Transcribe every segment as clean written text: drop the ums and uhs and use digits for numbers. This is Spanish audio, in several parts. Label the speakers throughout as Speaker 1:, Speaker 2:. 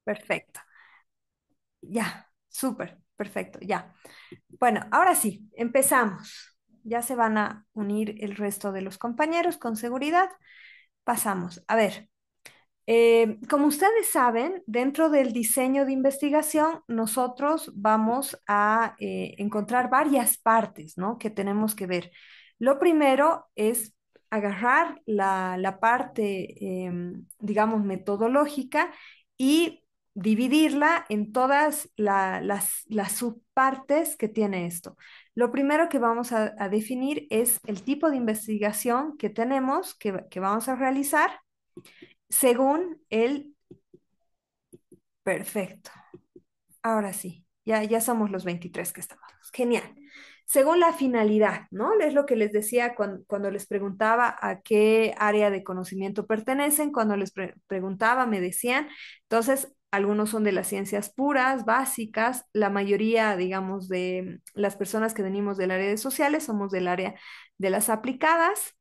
Speaker 1: Perfecto. Ya, súper, perfecto, ya. Bueno, ahora sí, empezamos. Ya se van a unir el resto de los compañeros con seguridad. Pasamos. A ver, como ustedes saben, dentro del diseño de investigación, nosotros vamos a encontrar varias partes, ¿no? Que tenemos que ver. Lo primero es agarrar la parte, digamos, metodológica y dividirla en todas las subpartes que tiene esto. Lo primero que vamos a definir es el tipo de investigación que tenemos, que vamos a realizar según el... Perfecto. Ahora sí, ya somos los 23 que estamos. Genial. Según la finalidad, ¿no? Es lo que les decía cuando les preguntaba a qué área de conocimiento pertenecen, cuando les preguntaba, me decían, entonces, algunos son de las ciencias puras, básicas, la mayoría, digamos, de las personas que venimos del área de sociales somos del área de las aplicadas.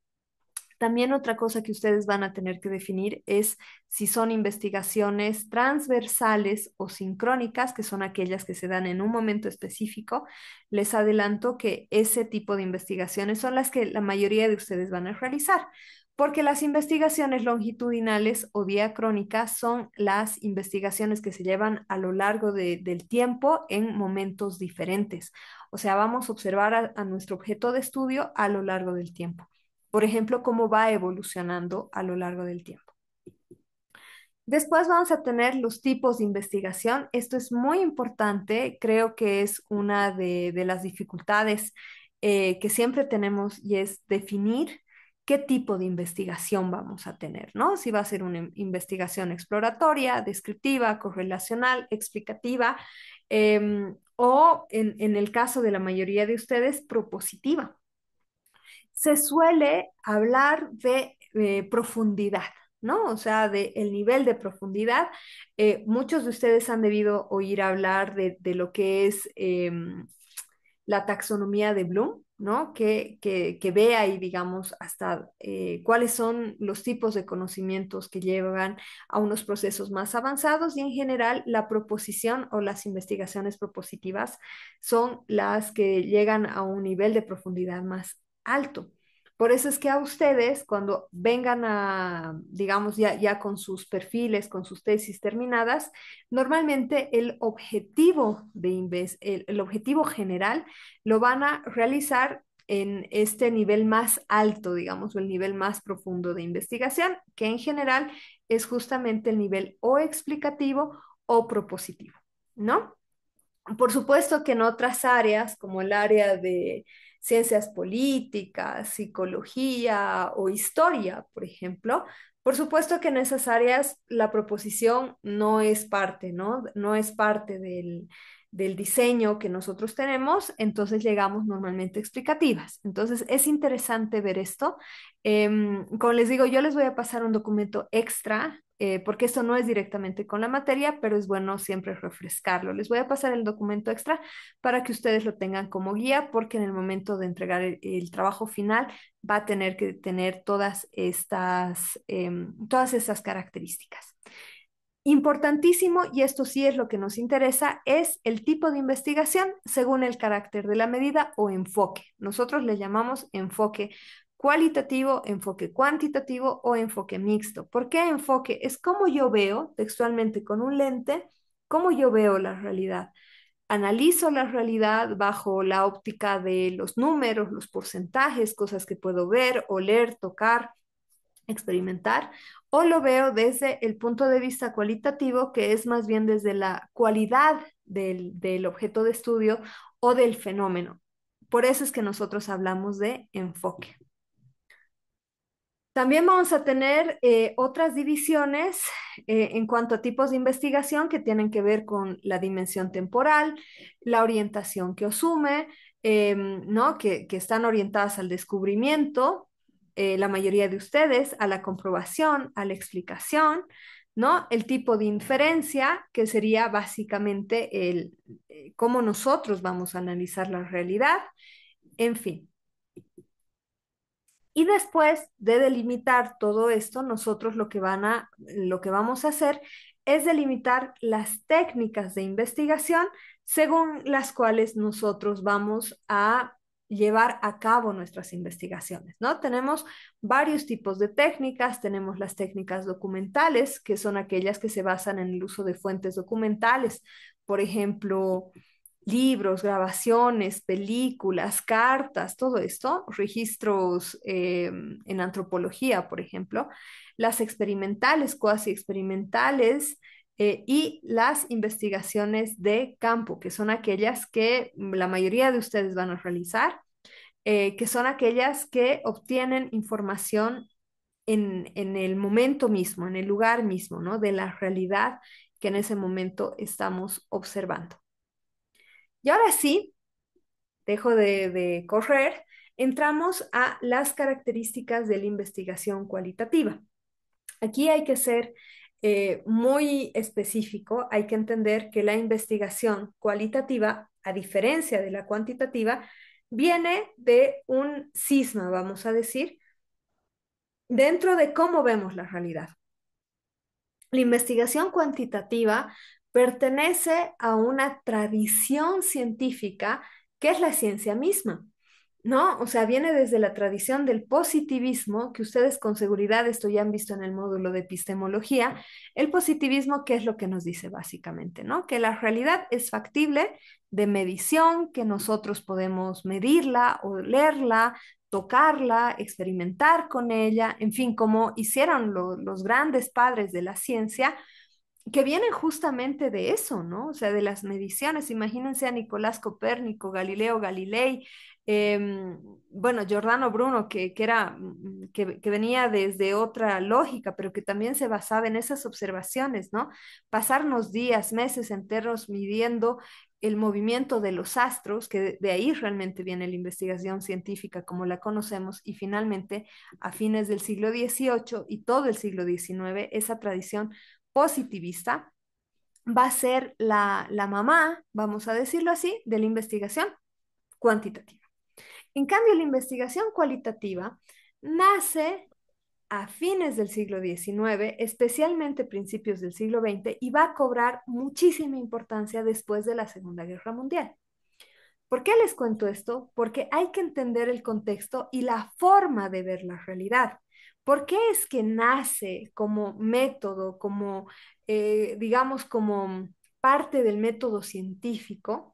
Speaker 1: También otra cosa que ustedes van a tener que definir es si son investigaciones transversales o sincrónicas, que son aquellas que se dan en un momento específico. Les adelanto que ese tipo de investigaciones son las que la mayoría de ustedes van a realizar, porque las investigaciones longitudinales o diacrónicas son las investigaciones que se llevan a lo largo del tiempo en momentos diferentes. O sea, vamos a observar a nuestro objeto de estudio a lo largo del tiempo. Por ejemplo, cómo va evolucionando a lo largo del tiempo. Después vamos a tener los tipos de investigación. Esto es muy importante, creo que es una de las dificultades que siempre tenemos y es definir qué tipo de investigación vamos a tener, ¿no? Si va a ser una investigación exploratoria, descriptiva, correlacional, explicativa, o en el caso de la mayoría de ustedes, propositiva. Se suele hablar de profundidad, ¿no? O sea, de el nivel de profundidad. Muchos de ustedes han debido oír hablar de lo que es la taxonomía de Bloom, ¿no? Que ve ahí, digamos, hasta cuáles son los tipos de conocimientos que llevan a unos procesos más avanzados y en general la proposición o las investigaciones propositivas son las que llegan a un nivel de profundidad más alto. Por eso es que a ustedes, cuando vengan a, digamos, ya con sus perfiles, con sus tesis terminadas, normalmente el objetivo el objetivo general lo van a realizar en este nivel más alto, digamos, o el nivel más profundo de investigación, que en general es justamente el nivel o explicativo o propositivo, ¿no? Por supuesto que en otras áreas, como el área de ciencias políticas, psicología o historia, por ejemplo, por supuesto que en esas áreas la proposición no es parte, ¿no? No es parte del diseño que nosotros tenemos, entonces llegamos normalmente explicativas. Entonces es interesante ver esto. Como les digo, yo les voy a pasar un documento extra porque esto no es directamente con la materia, pero es bueno siempre refrescarlo. Les voy a pasar el documento extra para que ustedes lo tengan como guía, porque en el momento de entregar el trabajo final va a tener que tener todas estas características. Importantísimo, y esto sí es lo que nos interesa, es el tipo de investigación según el carácter de la medida o enfoque. Nosotros le llamamos enfoque cualitativo, enfoque cuantitativo o enfoque mixto. ¿Por qué enfoque? Es como yo veo textualmente con un lente, cómo yo veo la realidad. Analizo la realidad bajo la óptica de los números, los porcentajes, cosas que puedo ver, oler, tocar, experimentar, o lo veo desde el punto de vista cualitativo, que es más bien desde la cualidad del objeto de estudio o del fenómeno. Por eso es que nosotros hablamos de enfoque. También vamos a tener otras divisiones en cuanto a tipos de investigación que tienen que ver con la dimensión temporal, la orientación que asume, ¿no? Que están orientadas al descubrimiento, la mayoría de ustedes, a la comprobación, a la explicación, ¿no? El tipo de inferencia, que sería básicamente cómo nosotros vamos a analizar la realidad, en fin. Y después de delimitar todo esto, nosotros lo que vamos a hacer es delimitar las técnicas de investigación según las cuales nosotros vamos a llevar a cabo nuestras investigaciones, ¿no? Tenemos varios tipos de técnicas, tenemos las técnicas documentales, que son aquellas que se basan en el uso de fuentes documentales, por ejemplo, libros, grabaciones, películas, cartas, todo esto, registros en antropología, por ejemplo, las experimentales, cuasi experimentales, y las investigaciones de campo, que son aquellas que la mayoría de ustedes van a realizar, que son aquellas que obtienen información en el momento mismo, en el lugar mismo, ¿no? De la realidad que en ese momento estamos observando. Y ahora sí, dejo de correr, entramos a las características de la investigación cualitativa. Aquí hay que ser muy específico, hay que entender que la investigación cualitativa, a diferencia de la cuantitativa, viene de un cisma, vamos a decir, dentro de cómo vemos la realidad. La investigación cuantitativa pertenece a una tradición científica que es la ciencia misma, ¿no? O sea, viene desde la tradición del positivismo, que ustedes con seguridad esto ya han visto en el módulo de epistemología. El positivismo, ¿qué es lo que nos dice básicamente, ¿no? Que la realidad es factible de medición, que nosotros podemos medirla, olerla, tocarla, experimentar con ella, en fin, como hicieron los grandes padres de la ciencia, que vienen justamente de eso, ¿no? O sea, de las mediciones. Imagínense a Nicolás Copérnico, Galileo Galilei, bueno, Giordano Bruno, que venía desde otra lógica, pero que también se basaba en esas observaciones, ¿no? Pasarnos días, meses enteros midiendo el movimiento de los astros, que de ahí realmente viene la investigación científica como la conocemos, y finalmente, a fines del siglo XVIII y todo el siglo XIX, esa tradición positivista va a ser la mamá, vamos a decirlo así, de la investigación cuantitativa. En cambio, la investigación cualitativa nace a fines del siglo XIX, especialmente principios del siglo XX, y va a cobrar muchísima importancia después de la Segunda Guerra Mundial. ¿Por qué les cuento esto? Porque hay que entender el contexto y la forma de ver la realidad. ¿Por qué es que nace como método, como, digamos, como parte del método científico,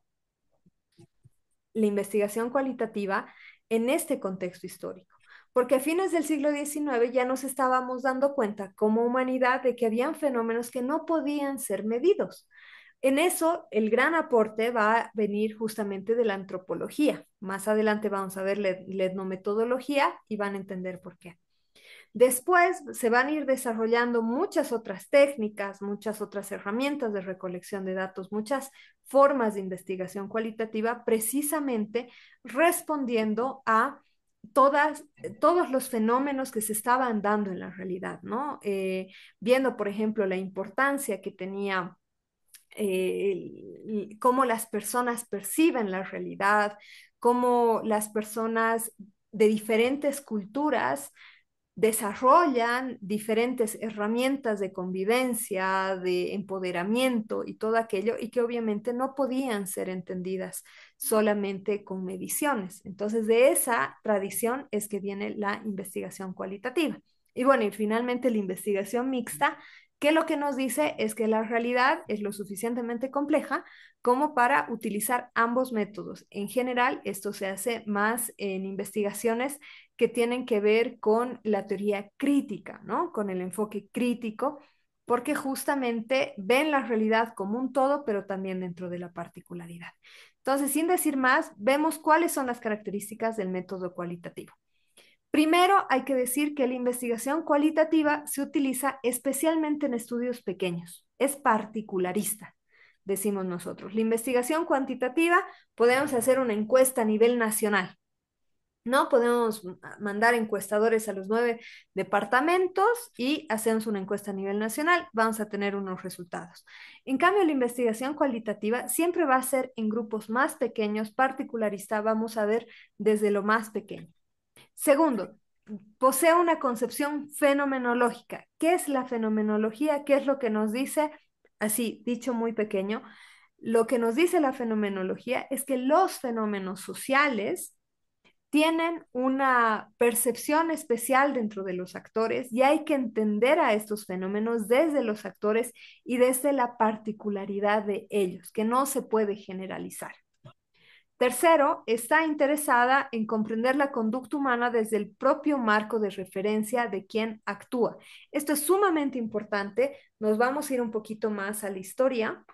Speaker 1: la investigación cualitativa en este contexto histórico? Porque a fines del siglo XIX ya nos estábamos dando cuenta como humanidad de que habían fenómenos que no podían ser medidos. En eso, el gran aporte va a venir justamente de la antropología. Más adelante vamos a ver la etnometodología y van a entender por qué. Después se van a ir desarrollando muchas otras técnicas, muchas otras herramientas de recolección de datos, muchas formas de investigación cualitativa, precisamente respondiendo a todos los fenómenos que se estaban dando en la realidad, ¿no? Viendo, por ejemplo, la importancia que tenía cómo las personas perciben la realidad, cómo las personas de diferentes culturas desarrollan diferentes herramientas de convivencia, de empoderamiento y todo aquello, y que obviamente no podían ser entendidas solamente con mediciones. Entonces, de esa tradición es que viene la investigación cualitativa. Y bueno, y finalmente la investigación mixta, que lo que nos dice es que la realidad es lo suficientemente compleja como para utilizar ambos métodos. En general, esto se hace más en investigaciones que tienen que ver con la teoría crítica, ¿no? Con el enfoque crítico, porque justamente ven la realidad como un todo, pero también dentro de la particularidad. Entonces, sin decir más, vemos cuáles son las características del método cualitativo. Primero, hay que decir que la investigación cualitativa se utiliza especialmente en estudios pequeños, es particularista, decimos nosotros. La investigación cuantitativa podemos hacer una encuesta a nivel nacional, ¿no? Podemos mandar encuestadores a los 9 departamentos y hacemos una encuesta a nivel nacional, vamos a tener unos resultados. En cambio, la investigación cualitativa siempre va a ser en grupos más pequeños, particularista, vamos a ver desde lo más pequeño. Segundo, posee una concepción fenomenológica. ¿Qué es la fenomenología? ¿Qué es lo que nos dice? Así, dicho muy pequeño, lo que nos dice la fenomenología es que los fenómenos sociales tienen una percepción especial dentro de los actores y hay que entender a estos fenómenos desde los actores y desde la particularidad de ellos, que no se puede generalizar. Tercero, está interesada en comprender la conducta humana desde el propio marco de referencia de quien actúa. Esto es sumamente importante. Nos vamos a ir un poquito más a la historia,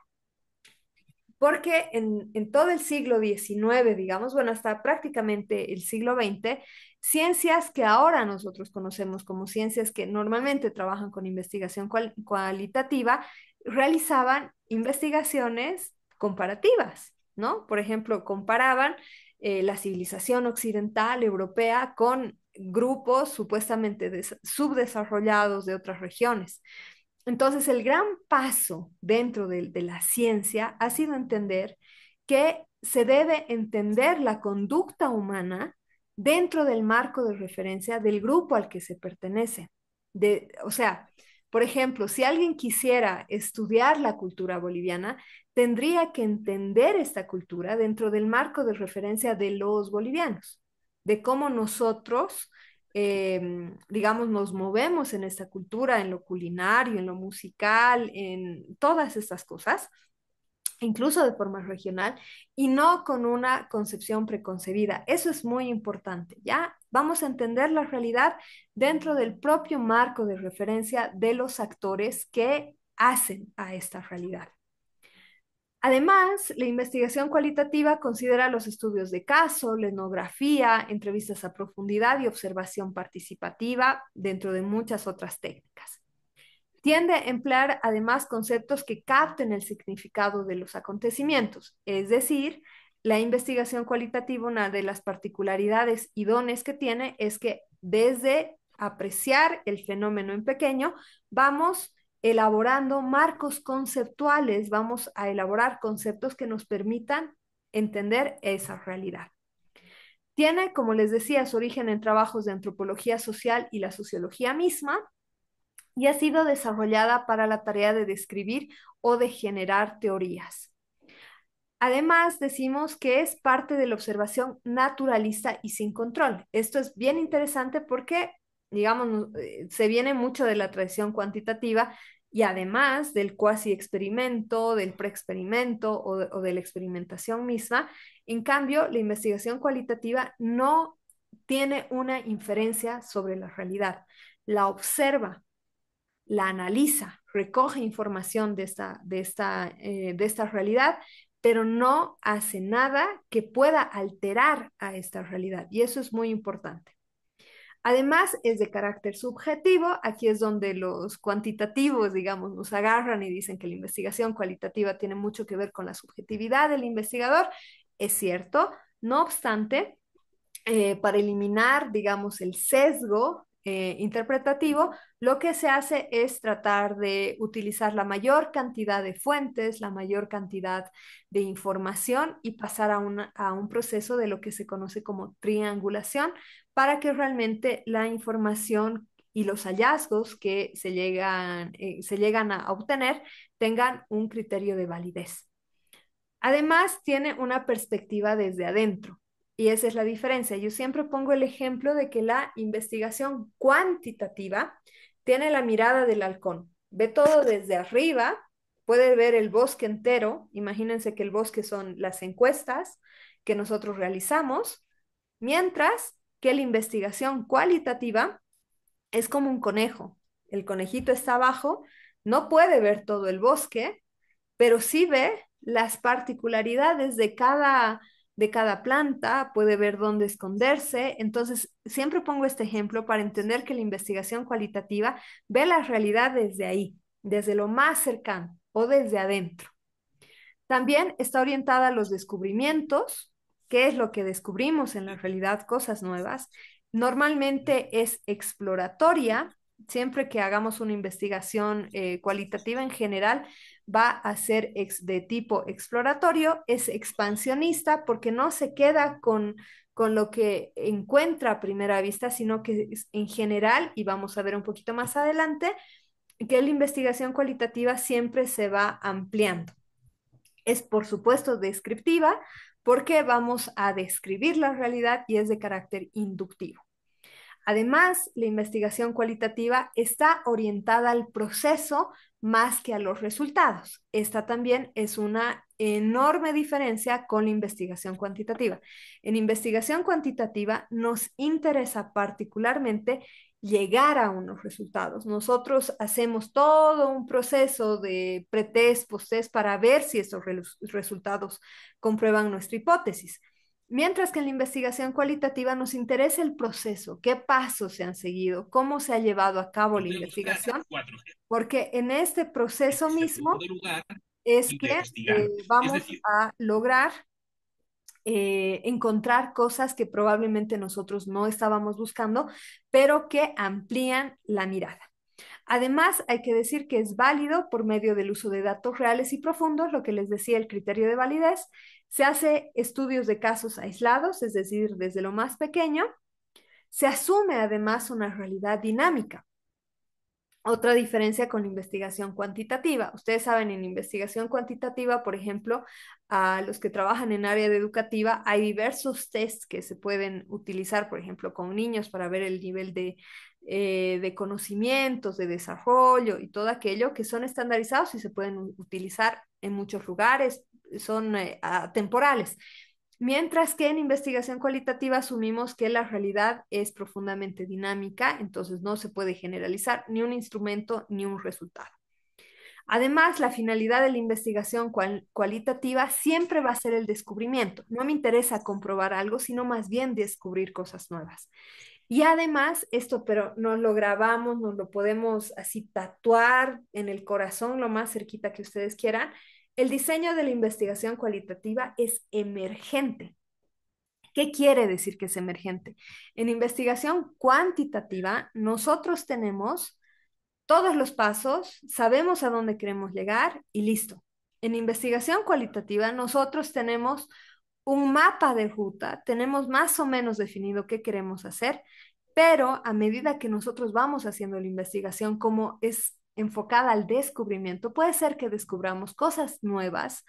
Speaker 1: porque en todo el siglo XIX, digamos, bueno, hasta prácticamente el siglo XX, ciencias que ahora nosotros conocemos como ciencias que normalmente trabajan con investigación cualitativa, realizaban investigaciones comparativas, ¿no? Por ejemplo, comparaban la civilización occidental europea con grupos supuestamente subdesarrollados de otras regiones. Entonces, el gran paso dentro de la ciencia ha sido entender que se debe entender la conducta humana dentro del marco de referencia del grupo al que se pertenece. O sea, por ejemplo, si alguien quisiera estudiar la cultura boliviana, tendría que entender esta cultura dentro del marco de referencia de los bolivianos, de cómo nosotros digamos, nos movemos en esta cultura, en lo culinario, en lo musical, en todas estas cosas, incluso de forma regional, y no con una concepción preconcebida. Eso es muy importante, ¿ya? Vamos a entender la realidad dentro del propio marco de referencia de los actores que hacen a esta realidad. Además, la investigación cualitativa considera los estudios de caso, la etnografía, entrevistas a profundidad y observación participativa, dentro de muchas otras técnicas. Tiende a emplear además conceptos que capten el significado de los acontecimientos, es decir, la investigación cualitativa, una de las particularidades y dones que tiene es que desde apreciar el fenómeno en pequeño, vamos elaborando marcos conceptuales, vamos a elaborar conceptos que nos permitan entender esa realidad. Tiene, como les decía, su origen en trabajos de antropología social y la sociología misma, y ha sido desarrollada para la tarea de describir o de generar teorías. Además, decimos que es parte de la observación naturalista y sin control. Esto es bien interesante porque, digamos, se viene mucho de la tradición cuantitativa y además del cuasi experimento, del preexperimento o de la experimentación misma. En cambio, la investigación cualitativa no tiene una inferencia sobre la realidad, la observa, la analiza, recoge información de esta realidad, pero no hace nada que pueda alterar a esta realidad. Y eso es muy importante. Además, es de carácter subjetivo. Aquí es donde los cuantitativos, digamos, nos agarran y dicen que la investigación cualitativa tiene mucho que ver con la subjetividad del investigador. Es cierto. No obstante, para eliminar, digamos, el sesgo interpretativo, lo que se hace es tratar de utilizar la mayor cantidad de fuentes, la mayor cantidad de información y pasar a un proceso de lo que se conoce como triangulación para que realmente la información y los hallazgos que se llegan a obtener tengan un criterio de validez. Además, tiene una perspectiva desde adentro. Y esa es la diferencia. Yo siempre pongo el ejemplo de que la investigación cuantitativa tiene la mirada del halcón. Ve todo desde arriba, puede ver el bosque entero. Imagínense que el bosque son las encuestas que nosotros realizamos, mientras que la investigación cualitativa es como un conejo. El conejito está abajo, no puede ver todo el bosque, pero sí ve las particularidades de cada planta, puede ver dónde esconderse. Entonces, siempre pongo este ejemplo para entender que la investigación cualitativa ve la realidad desde ahí, desde lo más cercano o desde adentro. También está orientada a los descubrimientos, qué es lo que descubrimos en la realidad, cosas nuevas. Normalmente es exploratoria, siempre que hagamos una investigación cualitativa en general, va a ser de tipo exploratorio, es expansionista porque no se queda con lo que encuentra a primera vista, sino que es en general, y vamos a ver un poquito más adelante, que la investigación cualitativa siempre se va ampliando. Es, por supuesto, descriptiva porque vamos a describir la realidad y es de carácter inductivo. Además, la investigación cualitativa está orientada al proceso más que a los resultados. Esta también es una enorme diferencia con la investigación cuantitativa. En investigación cuantitativa nos interesa particularmente llegar a unos resultados. Nosotros hacemos todo un proceso de pretest, posttest para ver si estos resultados comprueban nuestra hipótesis. Mientras que en la investigación cualitativa nos interesa el proceso, qué pasos se han seguido, cómo se ha llevado a cabo la investigación, porque en este proceso mismo es que vamos a lograr encontrar cosas que probablemente nosotros no estábamos buscando, pero que amplían la mirada. Además, hay que decir que es válido por medio del uso de datos reales y profundos, lo que les decía, el criterio de validez. Se hace estudios de casos aislados, es decir, desde lo más pequeño. Se asume además una realidad dinámica. Otra diferencia con la investigación cuantitativa. Ustedes saben, en investigación cuantitativa, por ejemplo, a los que trabajan en área educativa, hay diversos tests que se pueden utilizar, por ejemplo, con niños para ver el nivel de conocimientos, de desarrollo y todo aquello que son estandarizados y se pueden utilizar en muchos lugares, son atemporales. Mientras que en investigación cualitativa asumimos que la realidad es profundamente dinámica, entonces no se puede generalizar ni un instrumento ni un resultado. Además, la finalidad de la investigación cualitativa siempre va a ser el descubrimiento. No me interesa comprobar algo, sino más bien descubrir cosas nuevas. Y además, esto, pero nos lo grabamos, nos lo podemos así tatuar en el corazón, lo más cerquita que ustedes quieran. El diseño de la investigación cualitativa es emergente. ¿Qué quiere decir que es emergente? En investigación cuantitativa, nosotros tenemos todos los pasos, sabemos a dónde queremos llegar y listo. En investigación cualitativa, nosotros tenemos un mapa de ruta, tenemos más o menos definido qué queremos hacer, pero a medida que nosotros vamos haciendo la investigación, como es enfocada al descubrimiento, puede ser que descubramos cosas nuevas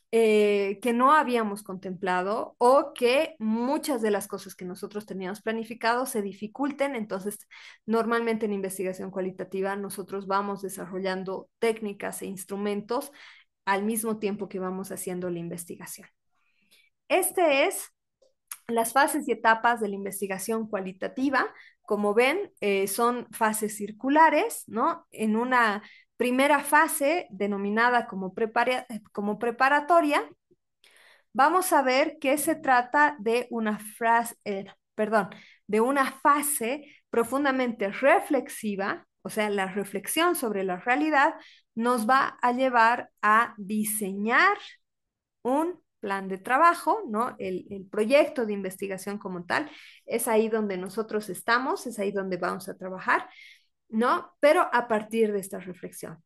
Speaker 1: que no habíamos contemplado o que muchas de las cosas que nosotros teníamos planificado se dificulten. Entonces, normalmente en investigación cualitativa nosotros vamos desarrollando técnicas e instrumentos al mismo tiempo que vamos haciendo la investigación. Este es las fases y etapas de la investigación cualitativa. Como ven, son fases circulares, ¿no? En una primera fase denominada como preparatoria, vamos a ver que se trata de una de una fase profundamente reflexiva, o sea, la reflexión sobre la realidad nos va a llevar a diseñar un plan de trabajo, ¿no? El proyecto de investigación como tal, es ahí donde nosotros estamos, es ahí donde vamos a trabajar, ¿no? Pero a partir de esta reflexión.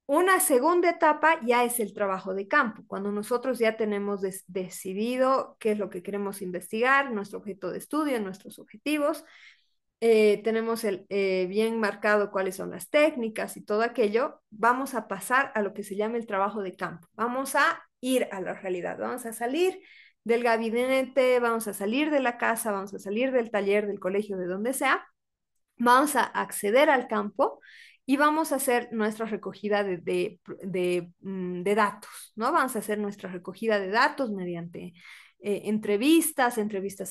Speaker 1: Una segunda etapa ya es el trabajo de campo, cuando nosotros ya tenemos decidido qué es lo que queremos investigar, nuestro objeto de estudio, nuestros objetivos, tenemos bien marcado cuáles son las técnicas y todo aquello, vamos a pasar a lo que se llama el trabajo de campo. Vamos a ir a la realidad, vamos a salir del gabinete, vamos a salir de la casa, vamos a salir del taller, del colegio, de donde sea, vamos a acceder al campo y vamos a hacer nuestra recogida de datos, ¿no? Vamos a hacer nuestra recogida de datos mediante entrevistas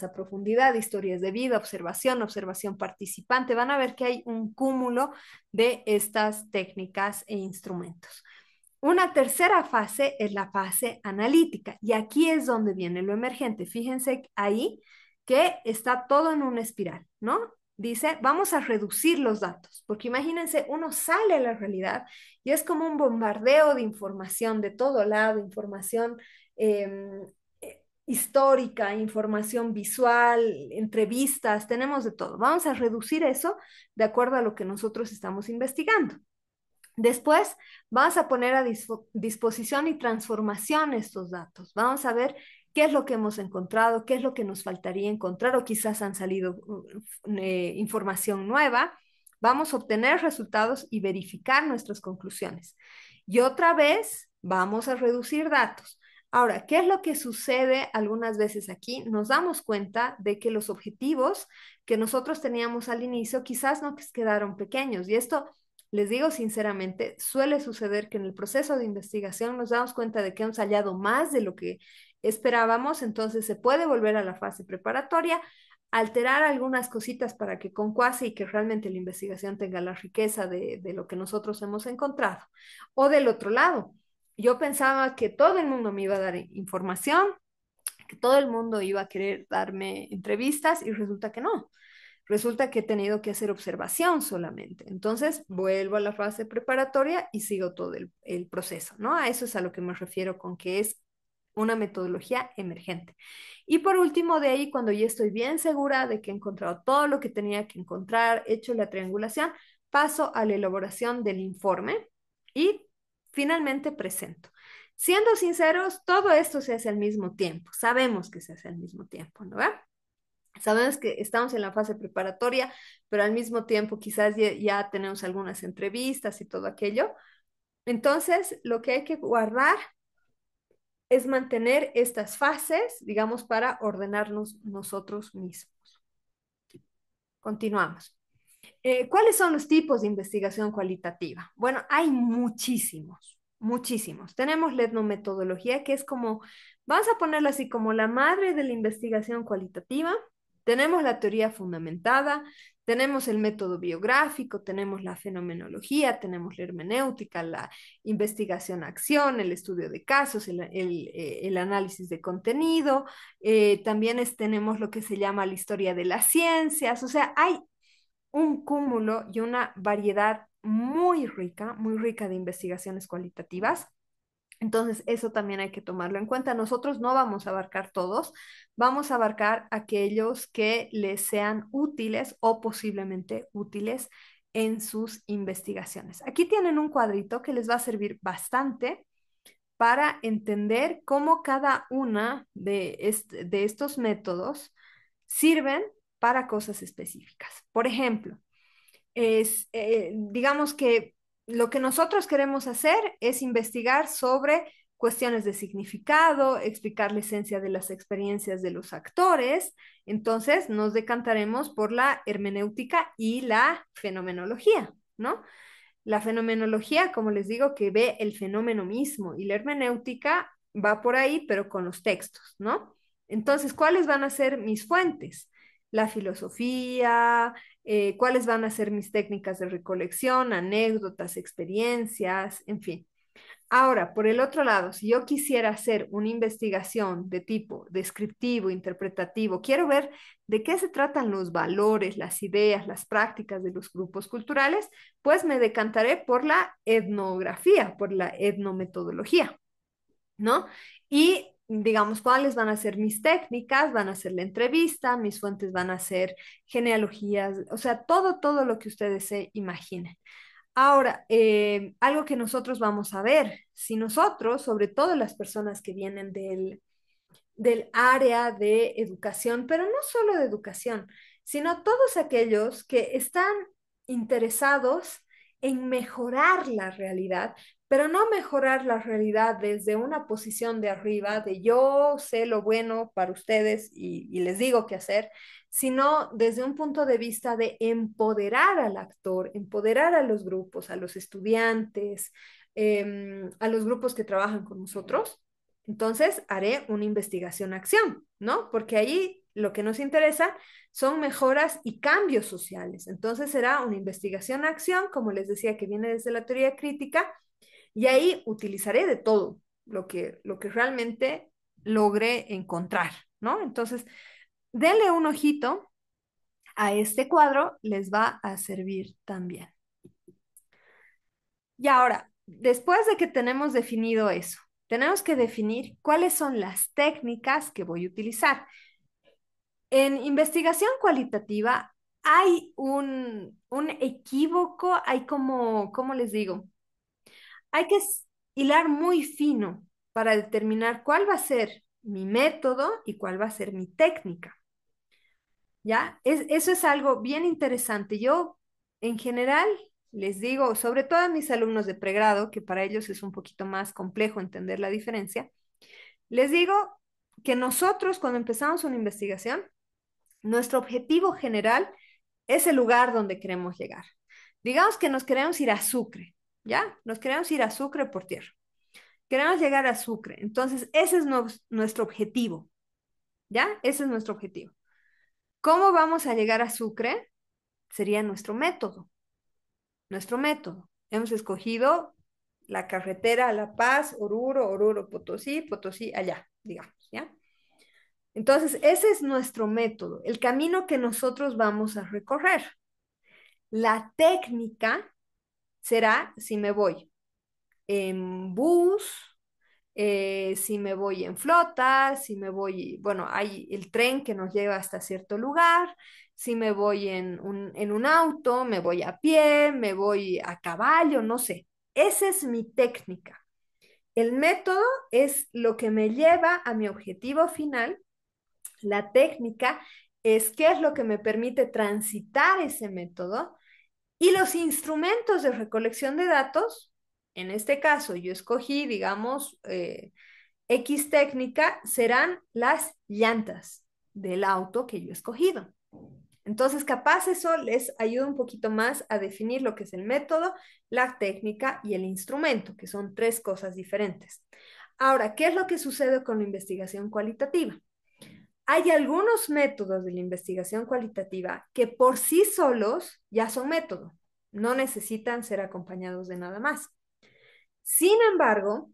Speaker 1: a profundidad, historias de vida, observación participante. Van a ver que hay un cúmulo de estas técnicas e instrumentos. Una tercera fase es la fase analítica y aquí es donde viene lo emergente. Fíjense ahí que está todo en una espiral, ¿no? Dice, vamos a reducir los datos, porque imagínense, uno sale a la realidad y es como un bombardeo de información de todo lado, información eh, histórica, información visual, entrevistas, tenemos de todo. Vamos a reducir eso de acuerdo a lo que nosotros estamos investigando. Después vamos a poner a disposición y transformación estos datos. Vamos a ver qué es lo que hemos encontrado, qué es lo que nos faltaría encontrar o quizás han salido información nueva. Vamos a obtener resultados y verificar nuestras conclusiones. Y otra vez vamos a reducir datos. Ahora, ¿qué es lo que sucede algunas veces aquí? Nos damos cuenta de que los objetivos que nosotros teníamos al inicio quizás no quedaron pequeños. Y esto, les digo sinceramente, suele suceder que en el proceso de investigación nos damos cuenta de que hemos hallado más de lo que esperábamos, entonces se puede volver a la fase preparatoria, alterar algunas cositas para que concuase y que realmente la investigación tenga la riqueza de lo que nosotros hemos encontrado. O del otro lado, yo pensaba que todo el mundo me iba a dar información, que todo el mundo iba a querer darme entrevistas y resulta que no. Resulta que he tenido que hacer observación solamente. Entonces vuelvo a la fase preparatoria y sigo todo el proceso, ¿no? A eso es a lo que me refiero con que es una metodología emergente. Y por último, de ahí, cuando ya estoy bien segura de que he encontrado todo lo que tenía que encontrar, hecho la triangulación, paso a la elaboración del informe y finalmente presento. Siendo sinceros, todo esto se hace al mismo tiempo. Sabemos que se hace al mismo tiempo, ¿no? Sabemos que estamos en la fase preparatoria, pero al mismo tiempo quizás ya tenemos algunas entrevistas y todo aquello. Entonces, lo que hay que guardar es mantener estas fases, digamos, para ordenarnos nosotros mismos. Continuamos. ¿Cuáles son los tipos de investigación cualitativa? Bueno, hay muchísimos, muchísimos. Tenemos la etnometodología, que es como, vamos a ponerla así, como la madre de la investigación cualitativa. Tenemos la teoría fundamentada, tenemos el método biográfico, tenemos la fenomenología, tenemos la hermenéutica, la investigación-acción, el estudio de casos, el análisis de contenido. También tenemos lo que se llama la historia de las ciencias. O sea, hay un cúmulo y una variedad muy rica de investigaciones cualitativas. Entonces, eso también hay que tomarlo en cuenta. Nosotros no vamos a abarcar todos, vamos a abarcar aquellos que les sean útiles o posiblemente útiles en sus investigaciones. Aquí tienen un cuadrito que les va a servir bastante para entender cómo cada una de estos métodos sirven para cosas específicas. Por ejemplo, digamos que lo que nosotros queremos hacer es investigar sobre cuestiones de significado, explicar la esencia de las experiencias de los actores. Entonces nos decantaremos por la hermenéutica y la fenomenología, ¿no? La fenomenología, como les digo, que ve el fenómeno mismo y la hermenéutica va por ahí, pero con los textos, ¿no? Entonces, ¿cuáles van a ser mis fuentes? La filosofía, cuáles van a ser mis técnicas de recolección, anécdotas, experiencias, en fin. Ahora, por el otro lado, si yo quisiera hacer una investigación de tipo descriptivo, interpretativo, quiero ver de qué se tratan los valores, las ideas, las prácticas de los grupos culturales, pues me decantaré por la etnografía, por la etnometodología, ¿no? Y digamos, ¿cuáles van a ser mis técnicas? Van a ser la entrevista, mis fuentes van a ser genealogías, o sea, todo lo que ustedes se imaginen. Ahora, algo que nosotros vamos a ver, si nosotros, sobre todo las personas que vienen del área de educación, pero no solo de educación, sino todos aquellos que están interesados en mejorar la realidad, pero no mejorar la realidad desde una posición de arriba, de yo sé lo bueno para ustedes y les digo qué hacer, sino desde un punto de vista de empoderar al actor, empoderar a los grupos, a los estudiantes, a los grupos que trabajan con nosotros. Entonces haré una investigación-acción, ¿no? Porque ahí lo que nos interesa son mejoras y cambios sociales. Entonces será una investigación-acción, como les decía, que viene desde la teoría crítica, y ahí utilizaré de todo lo que realmente logré encontrar, ¿no? Entonces, denle un ojito a este cuadro, les va a servir también. Y ahora, después de que tenemos definido eso, tenemos que definir cuáles son las técnicas que voy a utilizar. En investigación cualitativa hay un equívoco, hay como, ¿cómo les digo? Hay que hilar muy fino para determinar cuál va a ser mi método y cuál va a ser mi técnica. ¿Ya? Eso es algo bien interesante. Yo, en general, les digo, sobre todo a mis alumnos de pregrado, que para ellos es un poquito más complejo entender la diferencia, les digo que nosotros cuando empezamos una investigación, nuestro objetivo general es el lugar donde queremos llegar. Digamos que nos queremos ir a Sucre, ¿ya? Nos queremos ir a Sucre por tierra. Queremos llegar a Sucre. Entonces, ese es nuestro objetivo, ¿ya? Ese es nuestro objetivo. ¿Cómo vamos a llegar a Sucre? Sería nuestro método. Nuestro método. Hemos escogido la carretera a La Paz, Oruro, Oruro, Potosí, Potosí, allá, digamos, ¿ya? Entonces, ese es nuestro método, el camino que nosotros vamos a recorrer. La técnica será si me voy en bus, si me voy en flota, si me voy, bueno, hay el tren que nos lleva hasta cierto lugar, si me voy en un auto, me voy a pie, me voy a caballo, no sé. Esa es mi técnica. El método es lo que me lleva a mi objetivo final. La técnica es qué es lo que me permite transitar ese método y los instrumentos de recolección de datos. En este caso, yo escogí, digamos, X técnica serán las llantas del auto que yo he escogido. Entonces, capaz eso les ayuda un poquito más a definir lo que es el método, la técnica y el instrumento, que son tres cosas diferentes. Ahora, ¿qué es lo que sucede con la investigación cualitativa? Hay algunos métodos de la investigación cualitativa que por sí solos ya son método, no necesitan ser acompañados de nada más. Sin embargo,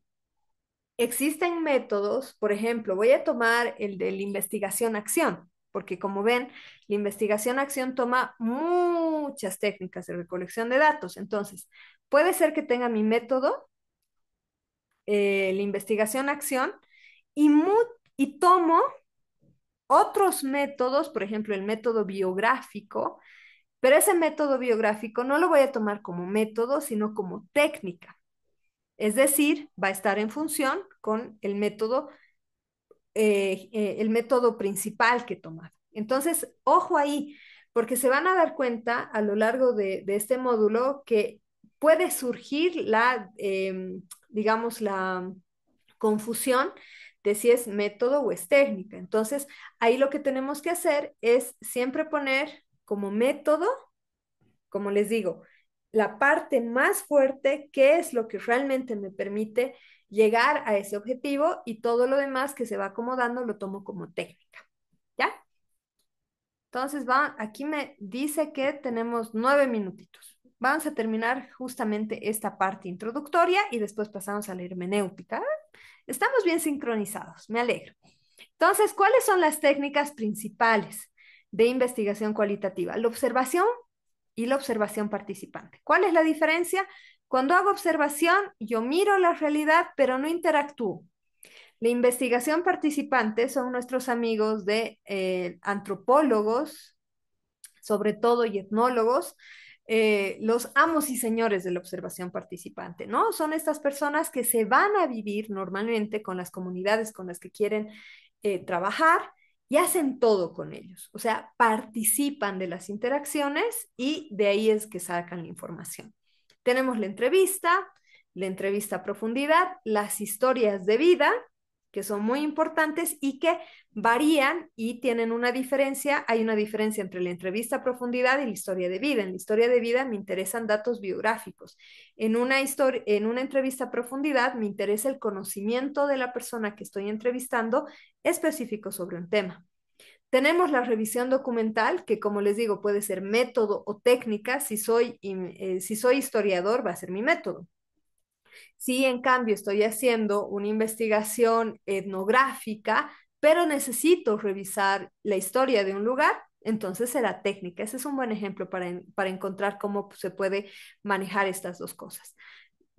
Speaker 1: existen métodos, por ejemplo, voy a tomar el de la investigación-acción, porque como ven, la investigación-acción toma muchas técnicas de recolección de datos. Entonces, puede ser que tenga mi método, la investigación-acción, y, y tomo otros métodos, por ejemplo, el método biográfico, pero ese método biográfico no lo voy a tomar como método, sino como técnica. Es decir, va a estar en función con el método principal que tomar. Entonces, ojo ahí, porque se van a dar cuenta a lo largo de este módulo que puede surgir digamos, la confusión de si es método o es técnica. Entonces, ahí lo que tenemos que hacer es siempre poner como método, como les digo, la parte más fuerte, que es lo que realmente me permite llegar a ese objetivo y todo lo demás que se va acomodando lo tomo como técnica. ¿Ya? Entonces, aquí me dice que tenemos 9 minutitos. Vamos a terminar justamente esta parte introductoria y después pasamos a la hermenéutica. Estamos bien sincronizados, me alegro. Entonces, ¿cuáles son las técnicas principales de investigación cualitativa? La observación y la observación participante. ¿Cuál es la diferencia? Cuando hago observación, yo miro la realidad, pero no interactúo. La investigación participante son nuestros amigos de antropólogos, sobre todo, y etnólogos, los amos y señores de la observación participante, ¿no? Son estas personas que se van a vivir normalmente con las comunidades con las que quieren trabajar y hacen todo con ellos, o sea, participan de las interacciones y de ahí es que sacan la información. Tenemos la entrevista a profundidad, las historias de vida, que son muy importantes y que varían y tienen una diferencia. Hay una diferencia entre la entrevista a profundidad y la historia de vida. En la historia de vida me interesan datos biográficos. En una entrevista a profundidad me interesa el conocimiento de la persona que estoy entrevistando específico sobre un tema. Tenemos la revisión documental, que como les digo, puede ser método o técnica. Si soy historiador, va a ser mi método. Si en cambio estoy haciendo una investigación etnográfica, pero necesito revisar la historia de un lugar, entonces será técnica. Ese es un buen ejemplo para encontrar cómo se puede manejar estas dos cosas.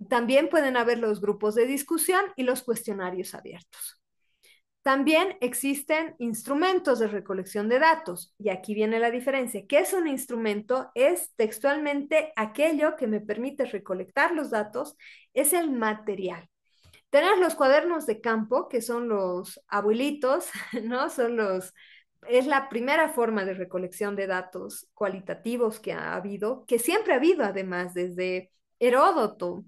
Speaker 1: También pueden haber los grupos de discusión y los cuestionarios abiertos. También existen instrumentos de recolección de datos y aquí viene la diferencia. ¿Qué es un instrumento? Es textualmente aquello que me permite recolectar los datos, es el material. Tenemos los cuadernos de campo, que son los abuelitos, ¿no? Es la primera forma de recolección de datos cualitativos que ha habido, que siempre ha habido además, desde Heródoto,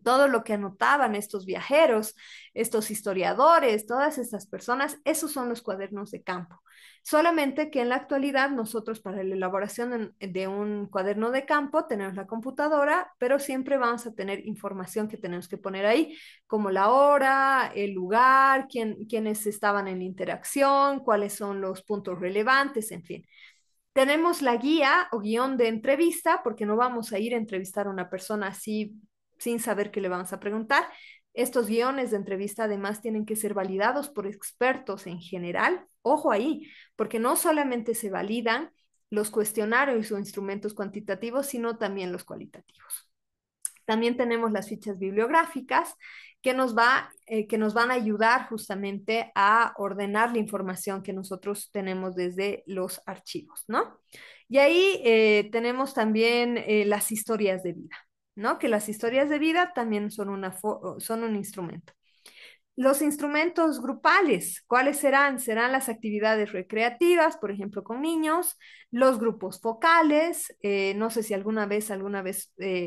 Speaker 1: todo lo que anotaban estos viajeros, estos historiadores, todas estas personas, esos son los cuadernos de campo. Solamente que en la actualidad nosotros para la elaboración de un cuaderno de campo tenemos la computadora, pero siempre vamos a tener información que tenemos que poner ahí, como la hora, el lugar, quiénes estaban en la interacción, cuáles son los puntos relevantes, en fin. Tenemos la guía o guión de entrevista, porque no vamos a ir a entrevistar a una persona así sin saber qué le vamos a preguntar. Estos guiones de entrevista además tienen que ser validados por expertos en general. Ojo ahí, porque no solamente se validan los cuestionarios o instrumentos cuantitativos, sino también los cualitativos. También tenemos las fichas bibliográficas que nos van a ayudar justamente a ordenar la información que nosotros tenemos desde los archivos, ¿no? Y ahí tenemos también las historias de vida, ¿no? Que las historias de vida también son, son un instrumento. Los instrumentos grupales, ¿cuáles serán? Serán las actividades recreativas, por ejemplo, con niños, los grupos focales, no sé si alguna vez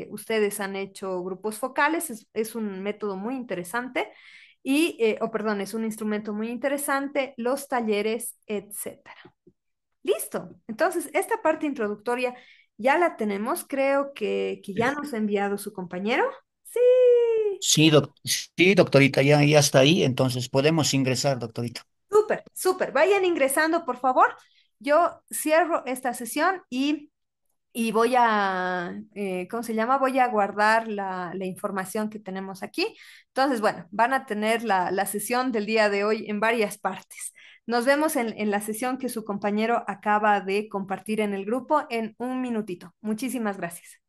Speaker 1: ustedes han hecho grupos focales, es un método muy interesante o perdón, es un instrumento muy interesante, los talleres, etcétera. Listo. Entonces, esta parte introductoria ya la tenemos, creo que ya nos ha enviado su compañero. Sí.
Speaker 2: Sí, sí, doctorita, ya está ahí, entonces podemos ingresar, doctorita.
Speaker 1: Súper, súper. Vayan ingresando, por favor. Yo cierro esta sesión y voy a, ¿cómo se llama? Voy a guardar la información que tenemos aquí. Entonces, bueno, van a tener la sesión del día de hoy en varias partes. Nos vemos en la sesión que su compañero acaba de compartir en el grupo en un minutito. Muchísimas gracias.